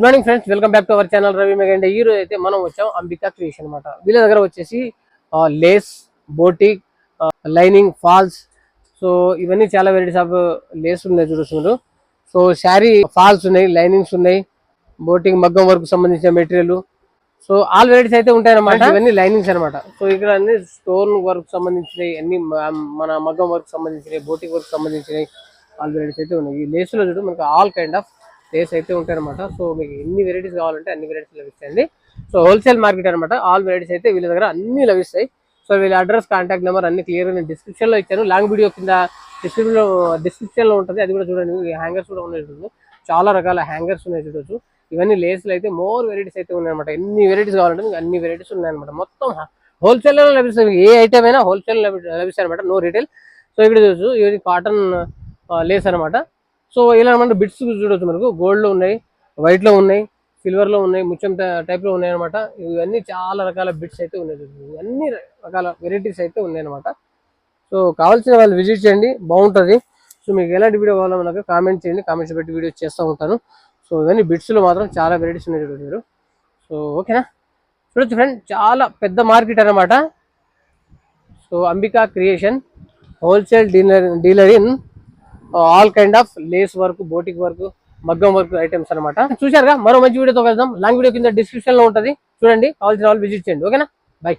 Good morning friends, welcome back to our channel Ravi మెగండే. ఈ రోజు అయితే మనం వచ్చాం అంబికా క్రియేషన్ అనమాట. వీళ్ళ దగ్గర వచ్చేసి lace, boutique, lining, falls, so ఇవన్నీ చాలా వెరైటీస్ ఆఫ్ లేస్ ఉన్నాయి చూస్తున్నారు. సో శారీ ఫాల్స్ ఉన్నాయి, లైనింగ్స్ ఉన్నాయి, బోటిక్ మగ్గం వర్క్ సంబంధించిన మెటీరియల్, సో ఆల్ వెరైటీస్ అయితే ఉంటాయన్నమాట. ఇవన్నీ లైనింగ్స్ అనమాట. సో ఇక్కడ అన్ని స్టోన్ వర్క్ సంబంధించినవి, అన్ని మన మగ్గం వర్క్ సంబంధించినవి, బోటిక్ వర్క్ సంబంధించినవి ఆల్ వెరైటీస్ అయితే ఉన్నాయి. ఈ లేస్ లో చూడు మనకు ఆల్ కైండ్ ఆఫ్ లేస్ అయితే ఉంటాయి అనమాట. సో మీకు ఎన్ని వెరైటీస్ కావాలంటే అన్ని వెరైటీస్ లభిస్తాయండి. సో హోల్సేల్ మార్కెట్ అనమాట. ఆల్ వెరైటీస్ అయితే వీళ్ళ దగ్గర అన్ని లభిస్తాయి. సో వీళ్ళ అడ్రస్, కాంటాక్ట్ నెంబర్ అన్ని క్లియర్ నేను డిస్క్రిప్షన్ లో ఇచ్చాను. లాంగ్ వీడియో కింద డిస్క్రిప్షన్ లో ఉంటుంది, అది కూడా చూడండి. హ్యాంగర్స్ కూడా ఉన్నాయి చూడొచ్చు, చాలా రకాల హ్యాంగర్స్ ఉన్నాయి చూడొచ్చు. ఇవన్నీ లేస్లు అయితే మోర్ వెరైటీస్ అయితే ఉన్నాయన్నమాట. ఎన్ని వెరైటీస్ కావాలంటే మీకు అన్ని వెరైటీస్ ఉన్నాయన్నమాట. మొత్తం హోల్సేల్ లో లభిస్తాయి. ఏ ఐటమ్ అయినా హోల్సేల్ లభిస్తాయి అనమాట, నో రీటైల్. సో ఇక్కడ చూడొచ్చు, ఇది కాటన్ లేస్ అనమాట. సో ఇలా మన బిట్స్ చూడొచ్చు, మనకు గోల్డ్ లో ఉన్నాయి, వైట్ లో ఉన్నాయి, సిల్వర్ లో ఉన్నాయి, ముత్యం టైప్ లో ఉన్నాయి అనమాట. ఇవన్నీ చాలా రకాల బిట్స్ అయితే ఉన్నాయి, అన్ని రకాల వెరైటీస్ అయితే ఉన్నాయి అనమాట. సో కావాల్సిన వాళ్ళు విజిట్ చేయండి, బాగుంటుంది. సో మీకు ఎలాంటి వీడియో కావాలో నాకు కామెంట్ చేయండి, కామెంట్స్ పెట్టి వీడియో చేస్తూ ఉంటాను. సో ఇవన్నీ బిట్స్ లో మాత్రం చాలా వెరైటీస్ ఉన్నాయి చూడొచ్చు మీరు. సో ఓకేనా, చూడొచ్చు ఫ్రెండ్, చాలా పెద్ద మార్కెట్ అనమాట. So Ambika creation wholesale dealer in all kind of lace work, boutique work, మగ్గం వర్క్ ఐటమ్స్ అనమాట. చూశారుగా, మరో మంచి వీడియోతో వెళ్దాం. లాంగ్ వీడియో కింద డిస్క్రిప్షన్ లో ఉంటుంది, చూడండి. కావాల్సిన వాళ్ళు విజిట్ చేయండి. ఓకేనా, బై.